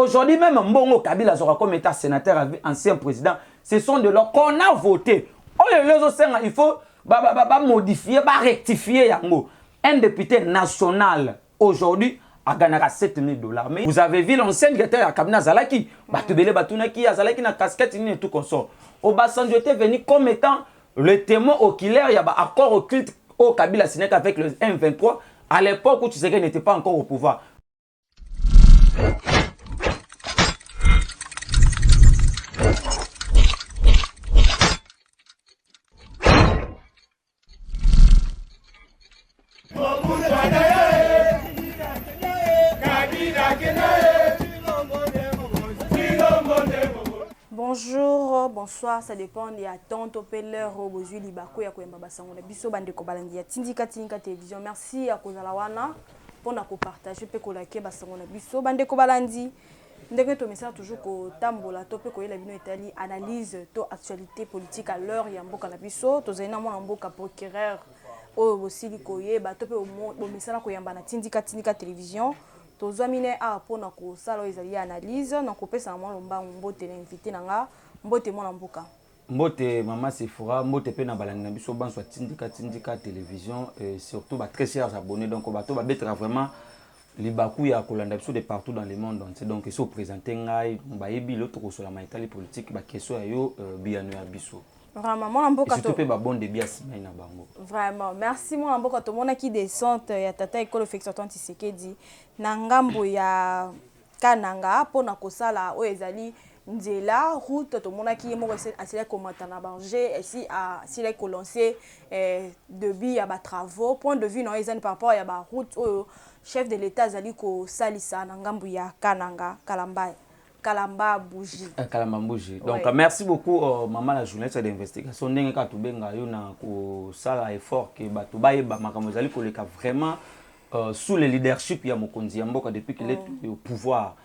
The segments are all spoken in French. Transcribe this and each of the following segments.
Aujourd'hui, même Mbongo Kabila sera comme état sénateur, ancien président, ce sont de leurs qu'on a voté. Il faut modifier, rectifier. Un député national, aujourd'hui, a gagné 7 000 $. Mais vous avez vu l'ancien directeur à Kabina Zalaki, Batubele Batunaki, Zalaki na casquette et tout comme ça. Obasanjo était venu comme étant le témoin oculaire, il y a un accord occulte au Kabila Sénégal avec le M23, à l'époque où Tshisekedi n'était pas encore au pouvoir. Bonjour, bonsoir, ça dépend des attentes au l'heure au besoin libako ya koyamba basango na biso bande ko balandi ya tindika télévision. Merci à kozala wana pour na ko partager pe ko like basango na biso bande ko balandi. Ndenge to message toujours ko tambola to pe ko yela bino etali analyse to actualité politique à l'heure ya mboka na biso to zaina mo mboka procureur o bosili ko yeba to pe o message ko yamba na tindika télévision. Tozamine a pona ko sala ezali analyse na ko pesa mo lomba mbote na invité nanga mbote mo na mboka mbote mama Sephora mbote pe na balani na biso banso tindika télévision et surtout ba très chers abonnés donc bato ba betra vraiment les bakou ya kolanda biso de partout dans le monde entier donc ils sont présentés ngai ba yebi l'autre ko sur la maitali politique ba question ya yo biano ya biso. Vraiment, mon amboka to pe ba bon de bien na bango. Vraiment, merci mon amboka to mona ki descente ya tata école Félix-Antoine Tshisekedi na ngambo ya Kananga pona kosala o ezali nzela route to mona ki mo asila komata na banger ici à sila ko lancer début ya ba travaux point de vue non ezani par rapport ya ba route o chef de l'état azali ko salisa na ngambo ya Kananga Kalamba Bougie. Kalamba Bougie. Donc merci beaucoup maman la journaliste d'investigation ndenge ka tubenga yo na ko sala effort que bato ba makambo zali ko leka vraiment sous le leadership ya mokonzi ya mboka depuis qu'il est au pouvoir.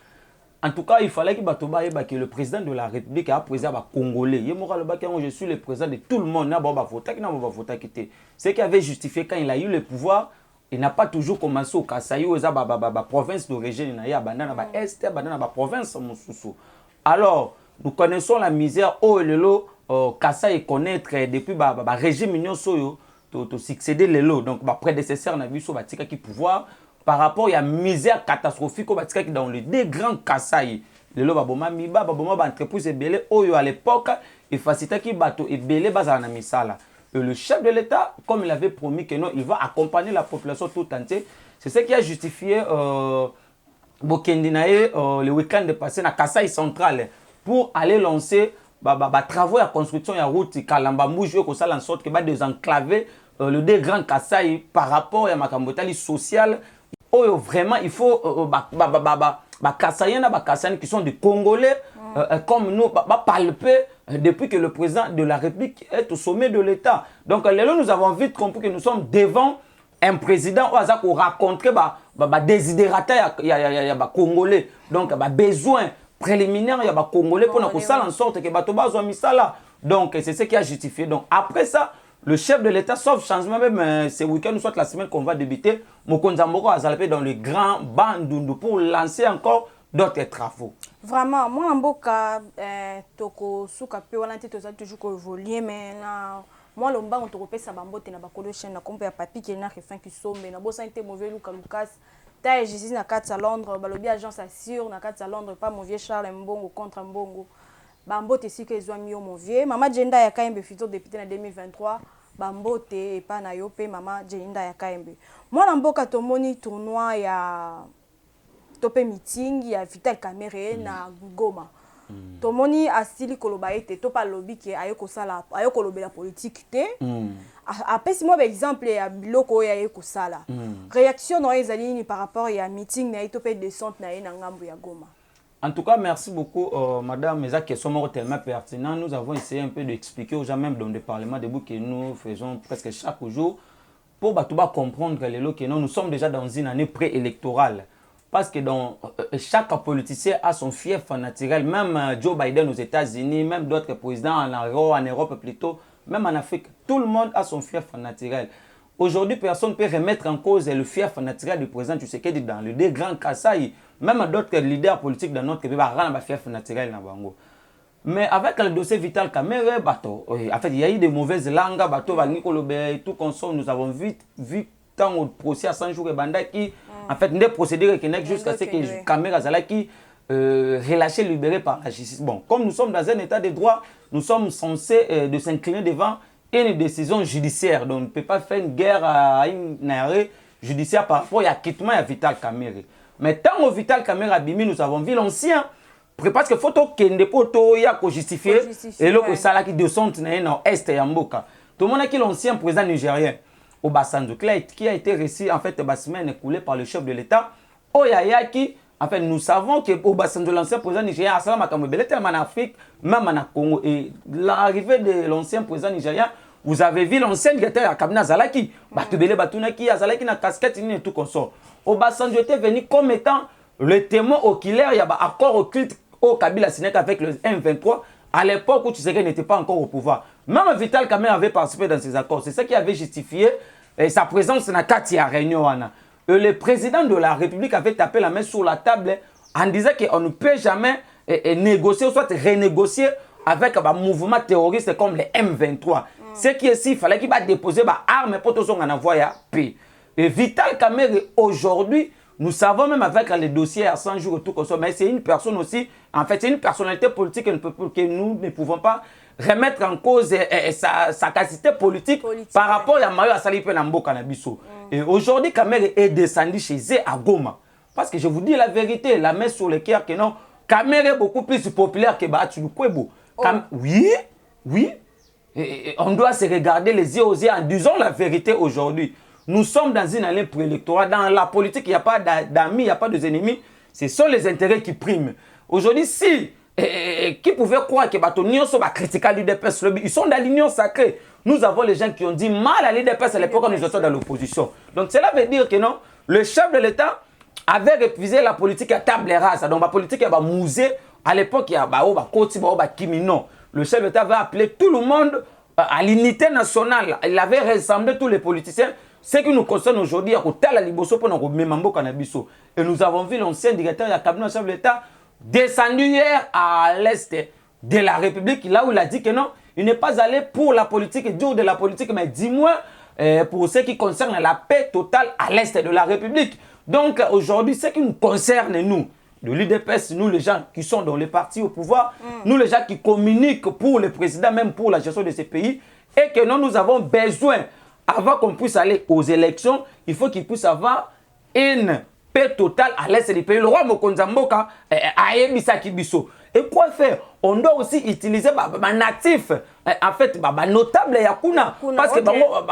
En tout cas, il fallait que bato ba que le président de la République a président ba congolais. Yemora le baki je suis le président de tout le monde na ba voter qui na ba voter qui était. C'est qui avait justifié quand il a eu le pouvoir. Il n'a pas toujours commencé au Kasaï, aux province d'origine, il y a banana, est, banana, province, Moussoussou. Alors, nous connaissons la misère, oh, le lot, Kasaï connaître depuis le régime Union Soyo, to succéder le lot. Donc, prédécesseur n'a vu sur Batika qui pouvoir, par rapport à la misère catastrophique au Batika qui dans les deux grands Kasaï. Le lot, Baboma Miba, Baboma, entreprise Ebele, oh, à l'époque, il facilita qui bateau Ebele, Bazana Misala. Le chef de l'État, comme il avait promis que non, il va accompagner la population tout entière. C'est ce qui a justifié Bokendinae le week-end passé dans Kasaï central pour aller lancer travaux de construction de la route Kalamba Mbouji en sorte que désenclaver le deux grands Kasaï par rapport à ma social. Vraiment, il faut Kasaïens qui sont des Congolais comme nous, palper depuis que le président de la République est au sommet de l'État. Donc, nous avons vite compris que nous sommes devant un président qui a rencontré des désidérateurs Congolais. Donc, besoin préliminaire il y a Congolais pour nous faire en sorte que Batoba mis ça là. Donc, c'est ce qui a justifié. Donc, après ça, le chef de l'État, sauf changement, même ce week-end, soit la semaine qu'on va débuter, Mokonzamboko a salpé dans le grand banc pour lancer encore d'autres travaux. Vraiment, moi, en boka, toko souka pe wana te toza toujours ko évoluer mais na moi le mba on te repère ça bambote na bakolo chaîne na kompe ya papi qui na refin qui sombe na bosa inte mauvais Luka Lucas ta justice na kati à Londres balobi agence assure na kati à Londres pas mon vieux Charles Mbongo contre Mbongo bambote si que ezwa mio mon vieux mama Jenda ya Kaembe futur député na 2023 bambote et pas na yo pe mama Jenda ya Kaembe moi na mboka tomoni tournoi ya topé meeting ya Vital Kamerhe na Goma. Tomoni asili koloba ete to pa lobby ke ayoko sala ayoko lobela politique te. Apesi moi exemple ya biloko ya ayoko sala. Réaction no ezali ni par rapport ya meeting na topé descente na na ngambo ya Goma. En tout cas, merci beaucoup, madame. Mes questions sont tellement pertinentes. Nous avons essayé un peu d'expliquer aux gens, même dans le Parlement, debout que nous faisons presque chaque jour, pour comprendre que nous sommes déjà dans une année préélectorale. Parce que dans, chaque politicien a son fief naturel, même Joe Biden aux États-Unis, même d'autres présidents en Europe plutôt, même en Afrique, tout le monde a son fief naturel. Aujourd'hui, personne ne peut remettre en cause le fief naturel du président Tshisekedi dans le deux grands Kasaï. même d'autres leaders politiques dans notre pays, bah fief naturel na bango. Mais avec le dossier Vital Kamerhe, en fait, il y a eu des mauvaises langues, et tout consomme, nous avons vu tant au procès à 100 jours et banda qui, en fait, des procédures qui n'est jusqu'à ce que Kamerhe Zalaki relâché, libéré par la justice. Bon, comme nous sommes dans un état de droit, nous sommes censés de s'incliner devant une décision judiciaire. Donc, on ne peut pas faire une guerre à une arrêt judiciaire par rapport à l'acquittement de Vital Kamerhe. Mais tant au Vital Kamerhe Abimi, nous avons vu l'ancien. Parce que photo kende poto ya ko justifier et le sala qui descend dans est ya mboka. Tout le monde qui l'ancien président nigérien Obasanjo qui a été reçu en fait la semaine écoulée par le chef de l'État Oyaya qui en fait nous savons que Obasanjo l'ancien président nigérien a cela makambo belé tellement en Afrique même en Congo et l'arrivée de l'ancien président nigérien vous avez vu l'ancien directeur à Kabina Zalaki batubele batunaki Zalaki na casquette et tout consort. Obasanjo était venu comme étant le témoin oculaire il y a accord occulte au Kabila signé avec le M23 à l'époque où Tshisekedi n'était pas encore au pouvoir. Même Vital Kamerhe avait participé dans ces accords. C'est ça qui avait justifié sa présence dans la Katia réunion. Le président de la République avait tapé la main sur la table en disant qu'on ne peut jamais négocier ou soit renégocier avec un mouvement terroriste comme le M23. Ce qui est si, il fallait qu'il va déposer des armes pour tous en envoyer à paix. Et Vital Kamerhe aujourd'hui, nous savons même avec les dossiers à 100 jours et tout comme ça, mais c'est une personne aussi, en fait, c'est une personnalité politique que nous ne pouvons pas remettre en cause sa capacité politique par rapport à Mario Asalipe Nambo Kanabiso. Et aujourd'hui, Kamerhe est descendu chez eux à Goma. Parce que je vous dis la vérité, la main sur le cœur que non, Kamerhe est beaucoup plus populaire que Baatulu Kwebo. Oui, oui. Et on doit se regarder les yeux aux yeux en disant la vérité aujourd'hui. Nous sommes dans une année préélectorale. Dans la politique, il n'y a pas d'amis, il n'y a pas d'ennemis. Ce sont les intérêts qui priment. Aujourd'hui, si, qui pouvait croire que Batonio va critiquer l'UDPS, ils sont dans l'union sacrée. Nous avons les gens qui ont dit mal à l'UDPS à l'époque quand nous étions dans l'opposition. Donc cela veut dire que non, le chef de l'État avait refusé la politique à table rase. Donc la politique à musée, à l'époque, il y a Koti, Kimi. Non, le chef de l'État avait appelé tout le monde à l'unité nationale. Il avait rassemblé tous les politiciens. Ce qui nous concerne aujourd'hui, et nous avons vu l'ancien directeur de cabinet chef de l'État descendu hier à l'est de la République, là où il a dit que non, il n'est pas allé pour la politique, dur de la politique, mais dis-moi pour ce qui concerne la paix totale à l'est de la République. Donc aujourd'hui, ce qui nous concerne, nous, de l'UDPS, nous les gens qui sont dans les partis au pouvoir, nous les gens qui communiquent pour le président, même pour la gestion de ces pays, et que non, nous avons besoin avant qu'on puisse aller aux élections, il faut qu'il puisse avoir une paix totale à l'est du pays. Le roi Mokonzamboka a Ebisa Kibiso. Et quoi faire? On doit aussi utiliser les natifs, en fait, les notables Yakuna. Parce que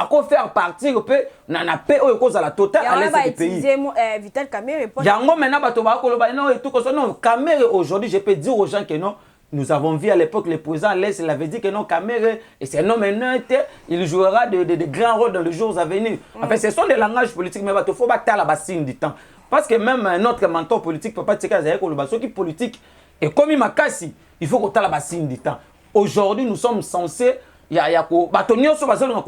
on faire partir la paix à la totale à l'est du pays. Vital Kamerhe. Yango maintenant, non, Kamerhe aujourd'hui, je peux dire aux gens que non. Nous avons vu à l'époque le président à l'Est, il avait dit que non, Kamerhe, et c'est un homme neutre, il jouera de grands rôles dans les jours à venir. En fait, ce sont des langages politiques, mais il faut pas la bassine du temps. Parce que même notre mentor politique ne peut pas dire que le basso qui politique est comme il m'a cassé, il faut qu'on ait la bassine du temps. Aujourd'hui, nous sommes censés, il y a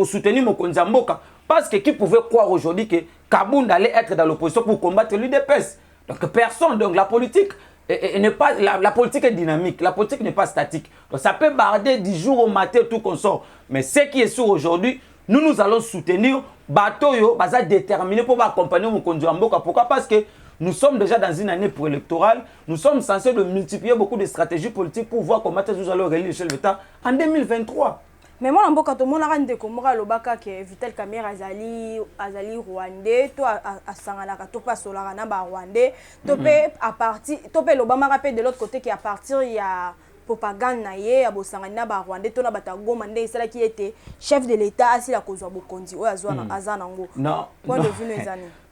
soutenir Mokonzi Mboka. Parce que qui pouvait croire aujourd'hui que Kabound allait être dans l'opposition pour combattre l'UDPS? Donc personne, donc la politique. N'est pas, la politique est dynamique, la politique n'est pas statique. Donc ça peut barder du jour au matin tout qu'on sort. Mais ce qui est sûr aujourd'hui, nous allons soutenir Batoyo, Baza déterminé pour accompagner Mokonzi Mboka. Pourquoi? Parce que nous sommes déjà dans une année préélectorale. Nous sommes censés de multiplier beaucoup de stratégies politiques pour voir comment nous allons réaliser le chef de l'État en 2023. Mais moi, je suis un que Vital Kamerhe azali rwandais, to a sanganaka to pas solarana ba rwandais, to pe à partir to pe l'Obama rappelle de l'autre côté qui à partir il y a propagande naie à bosangana ba rwandais to na batago mande cela qui était chef de l'État asi la kozwa bokonzi o azanango. Non.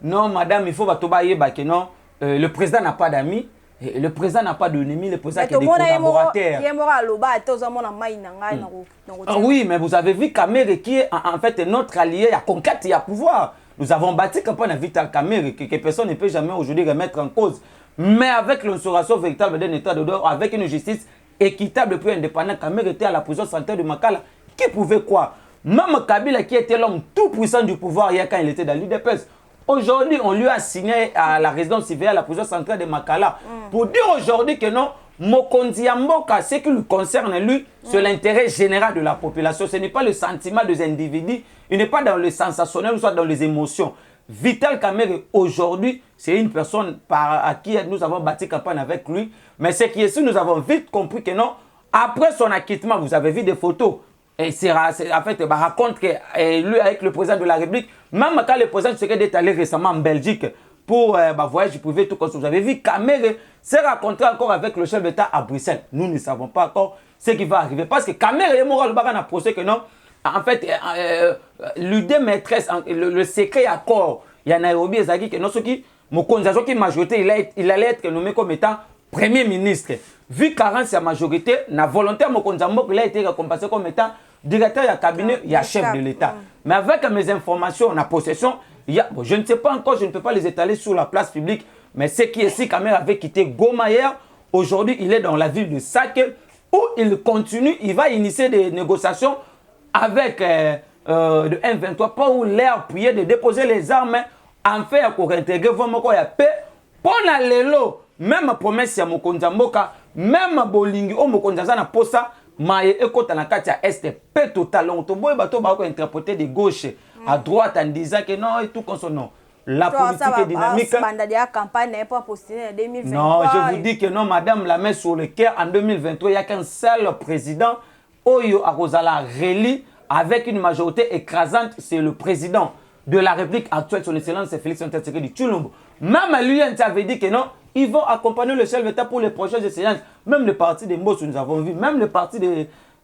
Non madame, il faut batobaye ba que non le président n'a pas d'amis. Le président n'a pas d'ennemi, le président a des collaborateurs. Oui, mais vous avez vu Kamerhe qui est en fait notre allié à conquête et à pouvoir. Nous avons bâti campagne Vital Kamerhe que personne ne peut jamais aujourd'hui remettre en cause. Mais avec l'instauration véritable d'un état de droit, avec une justice équitable et indépendante, Kamerhe était à la prison sanitaire de Makala. Qui pouvait croire? Même Kabila qui était l'homme tout puissant du pouvoir hier quand il était dans l'UDPS. Aujourd'hui, on lui a signé à la résidence civile, à la prison centrale de Makala, pour dire aujourd'hui que non, Mokonzi ya Mboka, ce qui lui concerne, lui, c'est l'intérêt général de la population. Ce n'est pas le sentiment des individus, il n'est pas dans le sensationnel, soit dans les émotions. Vital Kamerhe, aujourd'hui, c'est une personne à qui nous avons bâti campagne avec lui. Mais ce qui est sûr, nous avons vite compris que non, après son acquittement, vous avez vu des photos. Et en fait, il raconte que lui, avec le président de la République, même quand le président est allé récemment en Belgique pour voyage privé, tout comme ça, vous avez vu, Kamerhe s'est rencontré encore avec le chef d'État à Bruxelles. Nous ne savons pas encore ce qui va arriver. Parce que Kamerhe est mort, le procès que non. En fait, l'idée maîtresse, le secret accord, il y a Nairobi et Zagi, que non, ce qui, qui majorité, il allait être nommé comme étant Premier ministre. Vu carence à majorité, la volonté Mokonzambo, il a été récompensé comme étant directeur du cabinet, il y a chef de l'État. Mais avec mes informations, la possession, il y a, bon, je ne sais pas encore, je ne peux pas les étaler sur la place publique, mais ce qui est ici, Kamerhe avait quitté Goma hier, aujourd'hui, il est dans la ville de Sake, où il continue, il va initier des négociations avec le M23 pour leur prier de déposer les armes en fait pour intégrer vraiment la paix pour la lelo même promesse ya Mokonzi Mboka même bolingi o Mokonzi na posa maye ekota na kati ya est paix total on to boy bato ba ko interpréter de gauche à droite en disant que non et tout consonant la politique est dynamique. Non, je vous dis que non, madame, la main sur le cœur en 2023, il n'y a qu'un seul président, Oyo Arozala Reli, avec une majorité écrasante, c'est le président de la République actuelle, son excellence, c'est Félix Antoine Tshisekedi Tshilombo. Même lui, il avait dit que non, ils vont accompagner le chef d'État pour les prochaines séances. Même le parti des Mbos, nous avons vu, même le parti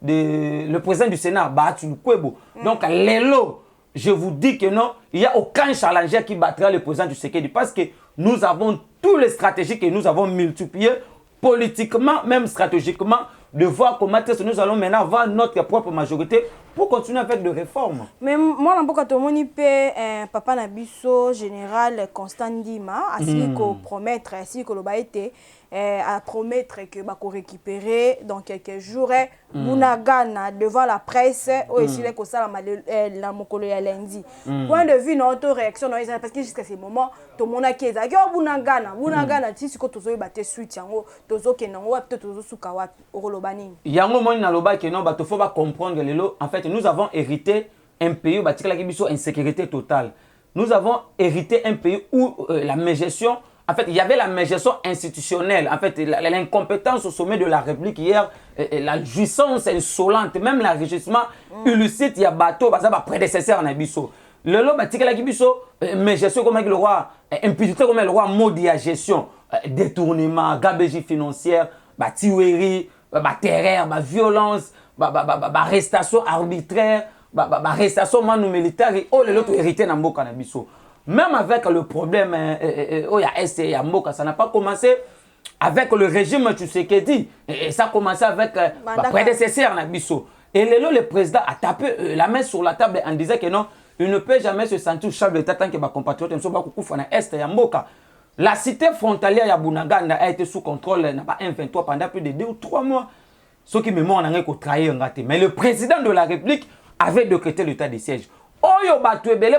le président du Sénat, Baatu Kwebo. Donc, Lelo, je vous dis que non, il n'y a aucun challenger qui battra le président du Tshisekedi parce que nous avons toutes les stratégies que nous avons multipliées politiquement, même stratégiquement, de voir comment nous allons maintenant avoir notre propre majorité pour continuer avec des réformes. Mais moi, je suis papa Nabiso, général Constant Ndima, ainsi que promettre, ainsi que le baïté, à promettre que va récupérer dans quelques jours Bunagana devant la presse ou ici les ça la mokolo ya lundi. Point de vue notre réaction parce que jusqu'à ce moment tout le monde a qui est Bunagana si ce que tozo baté suite yango tozo kenango peut-être tozo suka wa orolobani. Yango moni na loba que non bato faut pas comprendre lelo en fait nous avons hérité un pays batikala ki biso insécurité totale. Nous avons hérité un pays où la mégestion. En fait, il y avait la mégestion institutionnelle, en fait, l'incompétence au sommet de la République hier, la jouissance insolente, même l'enrichissement illicite, il y a bateau, parce que prédécesseur na biso. Le lot batika la biso, mégestion comme le roi, impunité comme le roi maudit à gestion, détournement, gabegie financière, tiwerie, terreur, violence, arrestation arbitraire, arrestation manu militaire, oh le lot hérité na mboka na biso. Même avec le problème, ça n'a pas commencé avec le régime Tshisekedi. Et ça a commencé avec le prédécesseur Nabiso. Et le président a tapé la main sur la table en disant que non, il ne peut jamais se sentir chef d'État tant que ses compatriotes ne sont pas beaucoup à l'Est et à Mboka. La cité frontalière de Bunagana a été sous contrôle de M23 pendant plus de 2 ou 3 mois. Ce qui me montre qu'on a trahi. Mais le président de la République avait décrété l'état de siège. Oyo Batuebele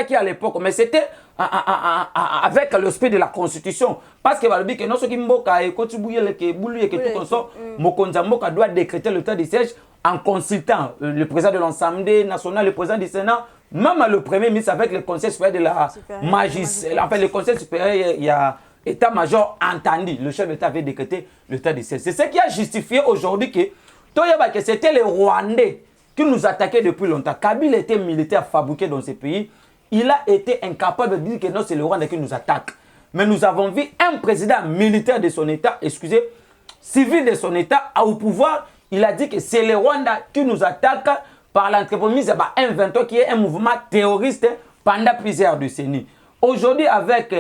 qui à l'époque, mais c'était avec l'esprit de la Constitution. Parce que que non, ce qui mboka et que tout comme ça, Mokonzi Mboka doit décréter l'état de siège en consultant le président de l'Assemblée nationale, le président du Sénat, même le premier ministre avec le conseil supérieur de la magistrature. En fait, le conseil supérieur, il y a état-major entendu. Le chef d'État avait décrété l'état de siège. C'est ce qui a justifié aujourd'hui que c'était les Rwandais qui nous attaquaient depuis longtemps. Kabila était militaire fabriqué dans ces pays. Il a été incapable de dire que non, c'est le Rwanda qui nous attaque. Mais nous avons vu un président militaire de son État, civil de son État, au pouvoir. Il a dit que c'est le Rwanda qui nous attaque par l'entreprise M23, qui est un mouvement terroriste pendant plusieurs décennies. Aujourd'hui, avec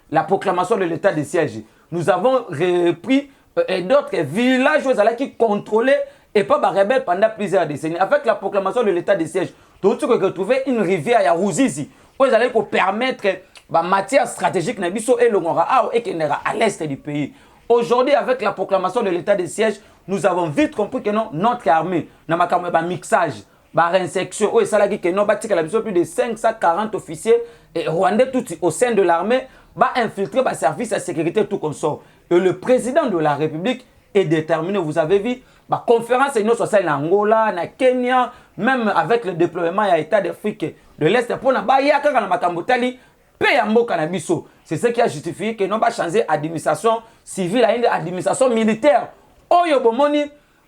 la proclamation de l'état de siège, nous avons repris d'autres villages qui contrôlaient et pas rebelle pendant plusieurs décennies. Avec la proclamation de l'état de siège, tout ce que trouver une rivière à Ruzizi, vous allez permettre la matière stratégique et à l'est du pays. Aujourd'hui, avec la proclamation de l'état de siège, nous avons vite compris que non, notre armée n'a pas un mixage. par insection, oh, et ça l'a dit que non, bah, plus de 540 officiers et rwandais tout au sein de l'armée, bah, infiltrer le service de sécurité tout comme ça. Et le président de la République est déterminé, vous avez vu, bah, conférence union sociale en Angola, en Kenya, même avec le déploiement à l'État d'Afrique de l'Est, pour na ba ya kaka na makambotali pe ya mboka na biso. C'est ce qui a justifié que non ba changer administration civile à une administration militaire. Oyo bomoni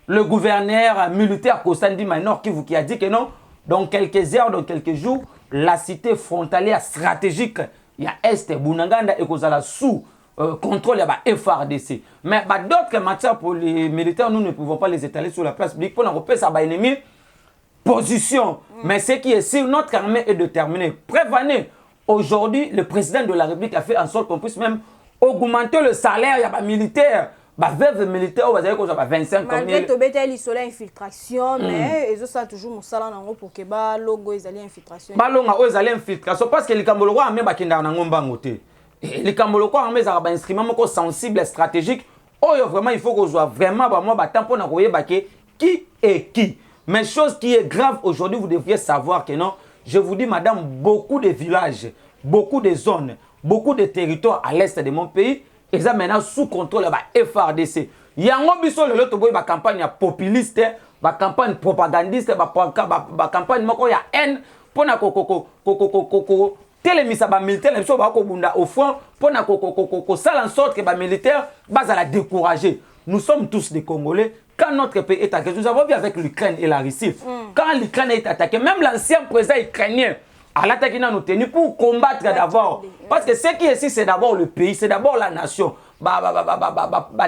le gouverneur militaire Kostandi Minor qui a dit que non, dans quelques heures, dans quelques jours, la cité frontalière stratégique, il y a Est, Bunaganda et Kozala sous contrôle de la FRDC. Mais d'autres matières pour les militaires, nous ne pouvons pas les étaler sur la place publique pour nous ça va ennemi position. Mais ce qui est sûr, notre armée est déterminée. Prévenez. Aujourd'hui, le président de la République a fait en sorte qu'on puisse même augmenter le salaire des militaires. Veuve militaire, on va dire qu'on a 25 000. Malgré que tu as une infiltration, mais ils ont toujours mon salaire pour que le logo ils allaient infiltration. Logo ils allaient infiltration parce que les Cambolois armés bakindana na ngomba ngote. Les Cambolois armés ça ba instrument moko sensible stratégique. Oh vraiment il faut qu'on soit vraiment ba moi ba temps pour na koyer baké qui est qui. Mais chose qui est grave aujourd'hui, vous devriez savoir que non, je vous dis madame, beaucoup de villages, beaucoup de zones, beaucoup de territoires à l'est de mon pays, ils sont maintenant sous contrôle de la FRDC. Il y a une campagne populiste, une campagne propagandiste, une campagne de haine pour télémisa militaire au front pour faire en sorte que les militaires soient découragés. Nous sommes tous des Congolais. Quand notre pays est attaqué, nous avons vu avec l'Ukraine et la Russie. Quand l'Ukraine est attaquée, même l'ancien président ukrainien a l'attaqué dans nos tenues pour combattre d'abord. Parce que ce qui est ici, c'est d'abord le pays, c'est d'abord la nation.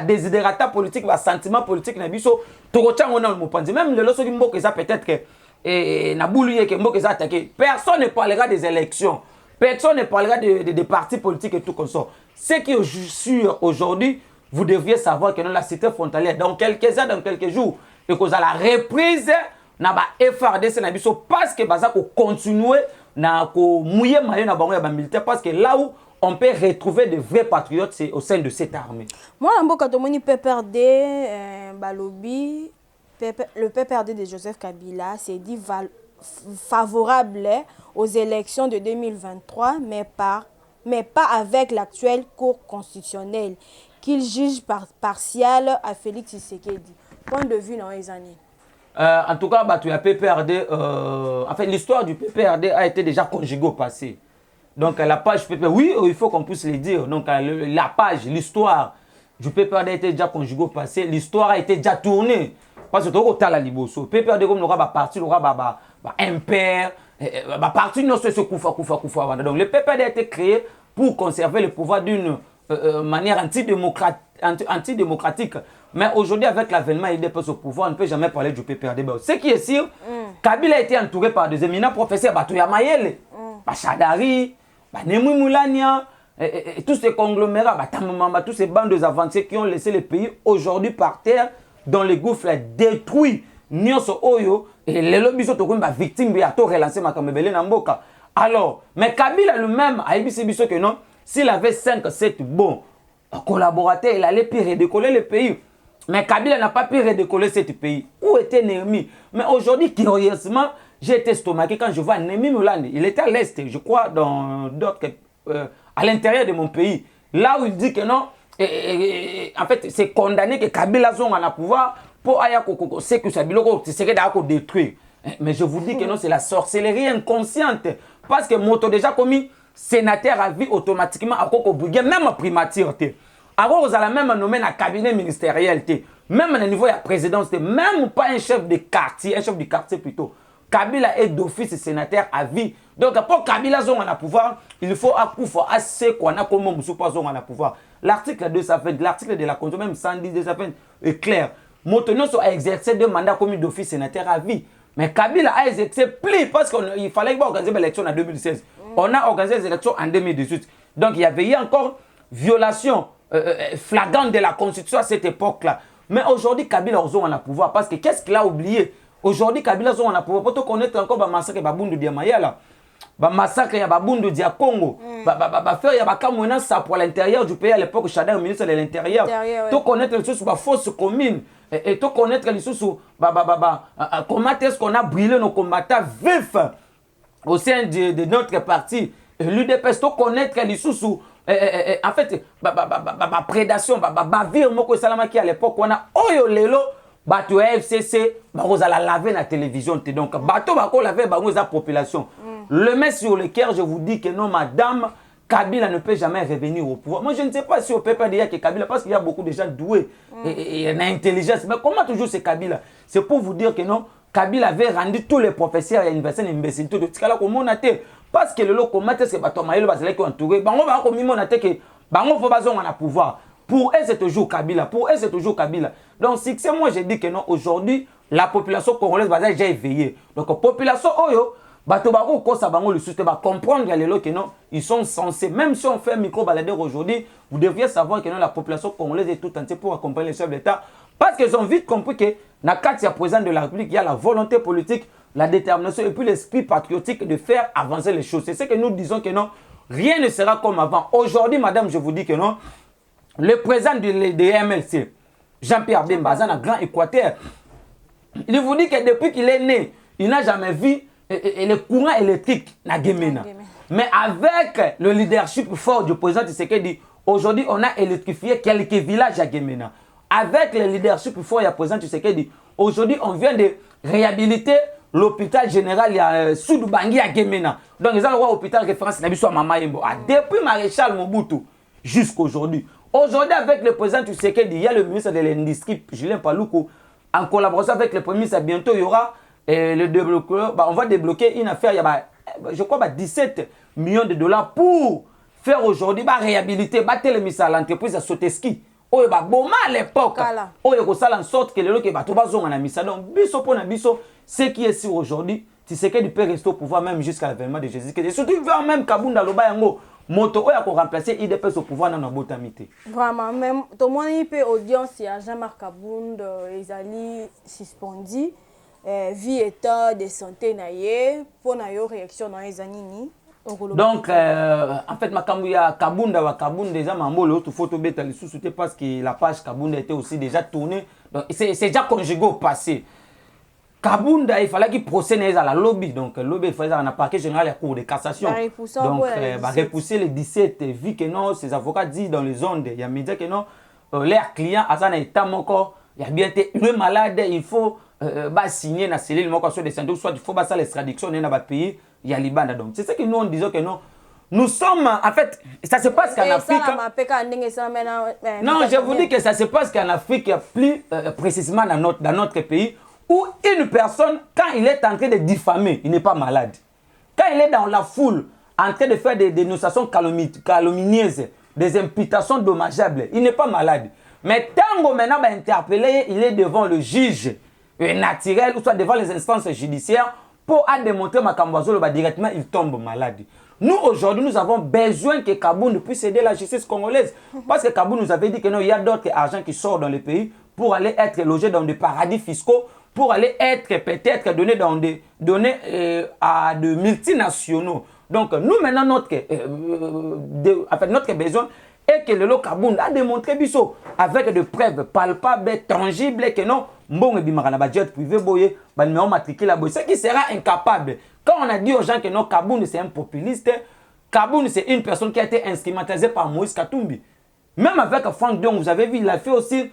Désidérata politique, sentiment politique, même le loso du mot que ça peut-être que Nabouli que mot que ça attaqué. Personne ne parlera des élections. Personne ne parlera des partis politiques et tout comme ça. Ce qui est sûr aujourd'hui, vous devriez savoir que dans la cité frontalière, dans quelques heures, dans quelques jours, et que la reprise na ba FRDC na biso parce que baza ko continuer na ko mouiller maillot na bango ya ba militaire parce que là où on peut retrouver de vrais patriotes c'est au sein de cette armée. Moi en mboka tomoni PPRD balobi le PPRD de Joseph Kabila s'est dit favorable aux élections de 2023 mais pas avec l'actuelle Cour constitutionnelle qu'il juge partial à Félix Tshisekedi. Point de vue dans les années. En tout cas, la PPRD, en fait, l'histoire du PPRD a été déjà conjuguée au passé. Donc, la page PPRD, oui, il faut qu'on puisse le dire. Donc, la page, l'histoire du PPRD a été déjà conjuguée au passé. L'histoire a été déjà tournée. Parce que tu as la liboso. PPRD, comme l'aura parti, l'aura impair, parti, non, c'est ce koufa. Donc, le PPRD a été créé pour conserver le pouvoir d'une manière antidémocratique. Mais aujourd'hui, avec l'avènement IDPS au pouvoir, on ne peut jamais parler du PPRD. Ce qui est sûr, Kabila a été entouré par des éminents professeurs, Batouya Mayele, Bachadari, Nemou Moulania, tous ces conglomérats, tous ces bandes avancées qui ont laissé le pays aujourd'hui par terre, dans les gouffres détruits. Nyonso Oyo, et les lobbies sont victimes, ils ont relancé Makamebele Namboka. Alors, mais Kabila lui-même a dit que non. S'il avait 5-7 bons collaborateurs, il allait puis redécoller le pays. Mais Kabila n'a pas pu redécoller ce pays. Où était Némi? Mais aujourd'hui, curieusement, j'ai été estomaqué quand je vois Némi Moulani. Il était à l'Est, je crois, dans d'autres, à l'intérieur de mon pays. Là où il dit que non, en fait, c'est condamné que Kabila soit en pouvoir pour c'est que ça serait détruire. Mais je vous dis que non, c'est la sorcellerie inconsciente. Parce que Moto déjà commis. Sénateur a vu automatiquement à Koko Bougé, même en primature. Alors, vous allez même nommer un cabinet ministériel. Même au niveau de la présidence, même pas un chef de quartier, un chef du quartier plutôt. Kabila est d'office sénateur à vie. Donc, pour Kabila zone à pouvoir, il faut assez qu'on a comme on pas zone à pouvoir. L'article 2, ça fait l'article de la Constitution, même 110, ça fait est clair. Motono a exercé 2 mandats comme d'office sénateur à vie. Mais Kabila a exercé plus parce qu'il fallait organiser l'élection en 2016. On a organisé les élections en 2018. Donc il y avait eu encore violation flagrante de la Constitution à cette époque-là. Mais aujourd'hui, Kabila a le pouvoir parce que qu'est-ce qu'il a oublié? Aujourd'hui, Kabila a le pouvoir. Pour te connaître encore le massacre de Babundu Diamayala. massacre ya babundu dia Congo, faire ya bakamwena ça pour l'intérieur du pays à l'époque Chada ministre de l'intérieur. To connaître les sources fausses communes et to connaître les sources comment est-ce qu'on a brûlé nos combattants vifs au sein de notre parti l'UDPS, to connaître les sources en fait prédation bavire moko salamaki à l'époque on a oyo lelo bato FCC bakozala laver na télévision donc bato bako laver bango za population. Le mec sur le cœur, je vous dis que non, madame, Kabila ne peut jamais revenir au pouvoir. Moi, je ne sais pas si on peut pas dire que Kabila, parce qu'il y a beaucoup de gens doués et intelligence. Mais comment toujours c'est Kabila? C'est pour vous dire que non, Kabila avait rendu tous les professeurs à l'université d'imbécilité de Tikala comme on a été. Parce que le lot, comment est-ce que Bato Maïlo va se entouré? Bango va comme on a été que Bango faut pas on a pouvoir. Pour eux, c'est toujours Kabila. Pour eux, c'est toujours Kabila. Donc, si c'est moi, je dis que non, aujourd'hui, la population congolaise va déjà éveillée. Donc, la population, oyo, bato bako kosa bango le soutien ba comprendre que non ils sont censés même si on fait un micro baladeur aujourd'hui vous devriez savoir que non la population congolaise est tout entière pour accompagner les chefs d'État parce qu'ils ont vite compris que na katia président de la République il y a la volonté politique la détermination et puis l'esprit patriotique de faire avancer les choses. C'est ce que nous disons que non rien ne sera comme avant. Aujourd'hui madame je vous dis que non le président de MLC Jean-Pierre Bemba un grand Équateur il vous dit que depuis qu'il est né il n'a jamais vu et le courant électrique na Gemena. Mais avec le leadership fort du président Tshisekedi, aujourd'hui on a électrifié quelques villages à Gemena. Avec le leadership fort du président Tshisekedi, aujourd'hui on vient de réhabiliter l'hôpital général Sud Bangui à Gemena. Donc ils ont le roi hôpital référence Nabiso Mama Yembo. Depuis Maréchal Mobutu jusqu'aujourd'hui. Aujourd'hui avec le président Tshisekedi, il y a le ministre de l'Industrie Julien Paluku en collaboration avec le premier ministre. Bientôt il y aura le débloqueur, on va débloquer une affaire, il y a, je crois, 17 millions de dollars pour faire aujourd'hui, réhabiliter, télémiser à l'entreprise à Soteski. Oh, bon, à l'époque, oh, il y a en sorte que les gens qui ont en misa. Donc, biso pour biso, ce qui est sûr aujourd'hui, tu sais qu'il peut rester au pouvoir même jusqu'à l'avènement de Jésus. Et surtout, il veut même Kabunda Lobayango, moto, il a remplacé IDPS au pouvoir dans la botamité. Vraiment, même, tout le monde peut audience, il y a Jean-Marc Kabunda, ils allaient suspendu. Vie état de santé naie pour na yo réaction dans les années. Donc en fait Makambuya Kabunda wa Kabunda déjà mambo tout photo beta les sous-souté parce que la page Kabunda était aussi déjà tournée donc c'est déjà conjugué au passé. Kabunda il fallait qu'il procède à la lobby donc lobby il fallait un parquet général à cour de cassation donc repousser les 17 vu que non ces avocats disent dans les ondes il y a médias que non leurs clients azana état encore il y a bien été le malade il faut signer na cellule moko sur des santé soit il faut ça l'extradition dans notre pays il y a Libanda donc c'est ce que nous on disait que non nous sommes en fait ça se passe qu'en Afrique non je vous dis que ça se passe qu'en Afrique plus précisément dans notre pays où une personne quand il est en train de diffamer il n'est pas malade quand il est dans la foule en train de faire des dénonciations calomnieuses des imputations dommageables il n'est pas malade mais tant maintenant interpellé il est devant le juge naturel ou soit devant les instances judiciaires pour démontrer ma Kamboazolo directement il tombe malade. Nous aujourd'hui nous avons besoin que Kabound puisse aider la justice congolaise parce que Kabound nous avait dit que non il y a d'autres argent qui sortent dans le pays pour aller être logés dans des paradis fiscaux pour aller être peut-être donnés dans des à de multinationaux. Donc nous maintenant notre besoin et que le Kabound a démontré biso avec des preuves palpables, tangibles que non bon et bimara na budget privé boye ba numéro matricule boye ce qui sera incapable quand on a dit aux gens que non Kabound c'est un populiste Kabound c'est une personne qui a été instrumentalisée par Moïse Katumbi même avec Franck Dion vous avez vu il a fait aussi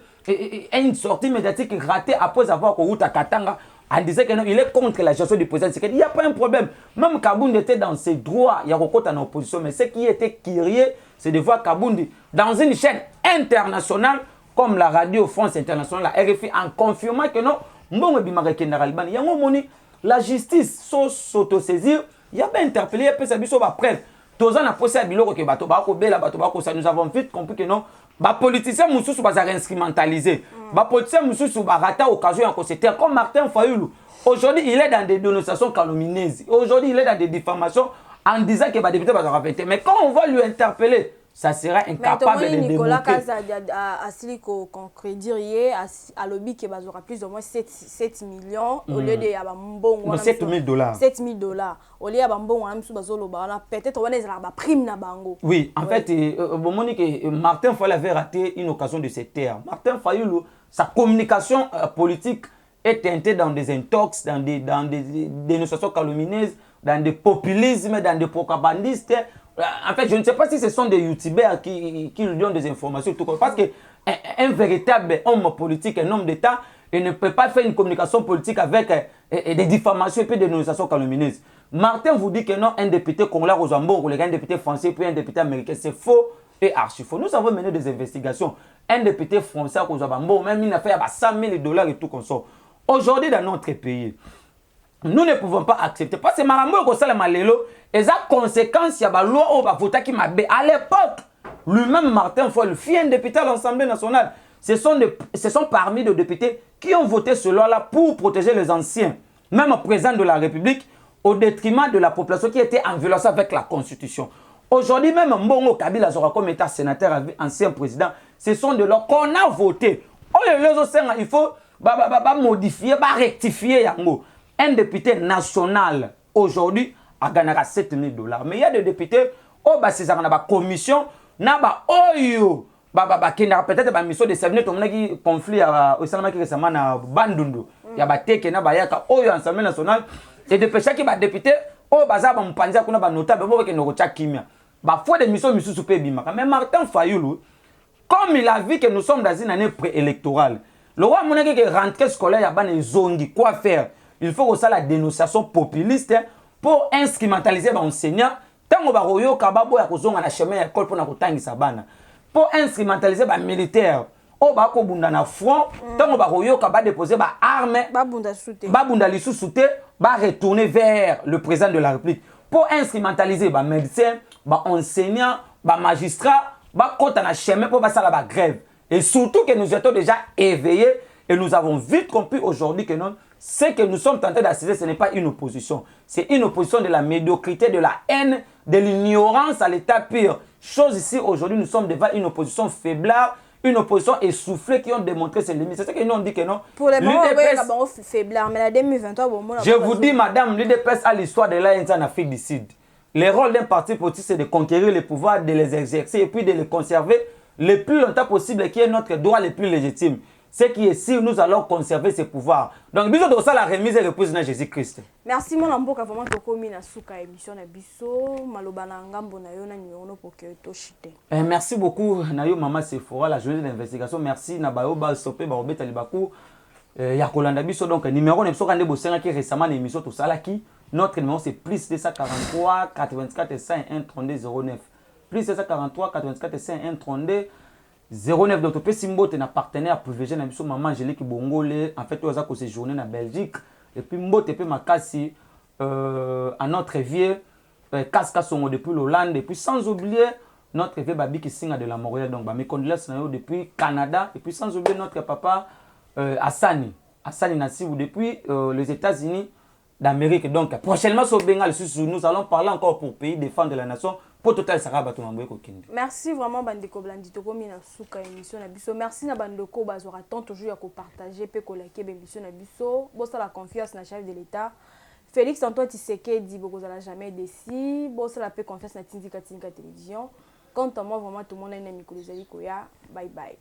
une sortie médiatique ratée après avoir couru à Katanga en disant que non il est contre la gestion du président il n'y a pas un problème même Kabound était dans ses droits il y a encore en opposition mais ce qui était curieux c'est de voir Kabound dans une chaîne internationale comme la radio France Internationale, la RFI, en confirmant que non, la justice s'autosaisir, il y a pas interpellé, il y a pas sabi sur la preuve. Tous en a posé à Biloko que nous avons vite compris que non, les politiciens moussous sont instrumentalisés. Les politiciens moussous sont ratés à l'occasion comme Martin Fayoulou. Aujourd'hui, il est dans des dénonciations calomnieuses. Aujourd'hui, il est dans des diffamations en disant que les députés vont arrêter. Mais quand on va lui interpeller ça sera incapable de Nicolas démontrer. Kaza a sili concrétiser à lobby qui aura plus ou moins 7 millions au lieu de non, 7 000 $. 7 000 $. Au lieu de bambon, peut-être on a la prime na bango. Oui, en fait, Martin Fayulu avait raté une occasion de se taire. Martin Fayulu, sa communication politique est teintée dans des intox, dans des dénonciations calomnieuses, dans des populismes, dans des propagandistes. En fait, je ne sais pas si ce sont des youtubeurs qui lui donnent des informations. Parce qu'un véritable homme politique, un homme d'État, il ne peut pas faire une communication politique avec des diffamations et puis des dénonciations calomnieuses. Martin vous dit que non, un député congolais aux Zambo, un député français puis un député américain, c'est faux et archi faux. Nous avons mené des investigations. Un député français aux Zambo, même il a fait 100 000 $ et tout comme ça. Aujourd'hui, dans notre pays, nous ne pouvons pas accepter. Parce que Marambo Kosala Malelo, et ça conséquence, il y a une loi au Bafota qui m'a bé. À l'époque, lui-même, Martin Fayulu, un député à l'Assemblée nationale, ce sont parmi les députés qui ont voté ce loi-là pour protéger les anciens, même président de la République, au détriment de la population qui était en violation avec la Constitution. Aujourd'hui, même Mbongo Kabila sera comme état sénateur, ancien président, ce sont de lois qu'on a voté. Il faut modifier, rectifier yango. Un député national aujourd'hui a gagné 7 000 $. Mais il y a des députés c'est ça la commission na oyo peut-être ba mission de servir qui conflit au Salama qui récemment na Bandundu. Il y a bateke na bayaka oyo Assemblée nationale et de péché qui ba député baza ba mpanza kuna ba notable bo ke no cha kimia. Ba foi des missions misusu pe bimaka. Mais Martin Fayulu, comme il a vu que nous sommes dans une année préélectorale, le roi monaki que rentrée scolaire ya ban zongi quoi faire? Il faut aussi la dénonciation populiste pour instrumentaliser les enseignants. Tant que vous avez un chemin d'école pour pour instrumentaliser les militaires. Au bas ko bunda na front, tant que vous avez déposer des armes, retourner vers le président de la République pour instrumentaliser les médecins, les enseignants, les magistrats, les chemin pour passer la grève. Et surtout que nous étions déjà éveillés et nous avons vite compris aujourd'hui que non. Ce que nous sommes tentés d'assister, ce n'est pas une opposition. C'est une opposition de la médiocrité, de la haine, de l'ignorance à l'état pur. Chose ici, aujourd'hui, nous sommes devant une opposition faiblard, une opposition essoufflée qui ont démontré ses limites. C'est ce que nous on dit que non. Pour les moments, c'est faiblard, mais la 2023, je vous dis, madame, l'UDPS a l'histoire de l'ANC en Afrique du Sud. Le rôle d'un parti politique, c'est de conquérir les pouvoirs, de les exercer et puis de les conserver le plus longtemps possible, qui est notre droit le plus légitime. Ce qui est sûr, nous allons conserver ces pouvoirs. Donc, bisous de ça, la remise et repose de Jésus-Christ. Merci, mon amboka, vraiment, tokomi na suka émission na biso, malobana ngambo na yo na numéro pour que to chite. Merci beaucoup, Nayo Mama Sephora, la journée d'investigation. Merci, Nabayo Basopé, Barobeta Libakou, Yakolanda Biso. Donc, numéro ne pas bossé qui récemment l'émission tout ça là qui. Notre numéro c'est plus 243 84 101 32 09. Plus 243 84 101 32 09. Donc, tu peux simboter na partenaire privilégié na biso maman Angélique Bongole. En fait, tu as séjourné na Belgique. Et puis, mbote pe makasi à notre vieux Kaska Songo depuis l'Hollande. Et puis, sans oublier notre vieux Babi qui signe de la Montréal. Donc, mes condoléances depuis Canada. Et puis, sans oublier notre papa Hassani Nassibou depuis les États-Unis d'Amérique. Donc, prochainement, sur Bengal, nous allons parler encore pour pays défendre la nation. Pour total Saraba merci vraiment Bandeko Blandi Toko mina suka émission na biso. Merci na Bandeko bazora tant toujours à partager pe ko liker émission na biso. Bossa la confiance na chef de l'État. Félix Antoine Tshisekedi boko zala jamais déci. Bossa la pe confiance na Tindika télévision. Quant à moi vraiment tout le monde a une micro koya. Bye bye.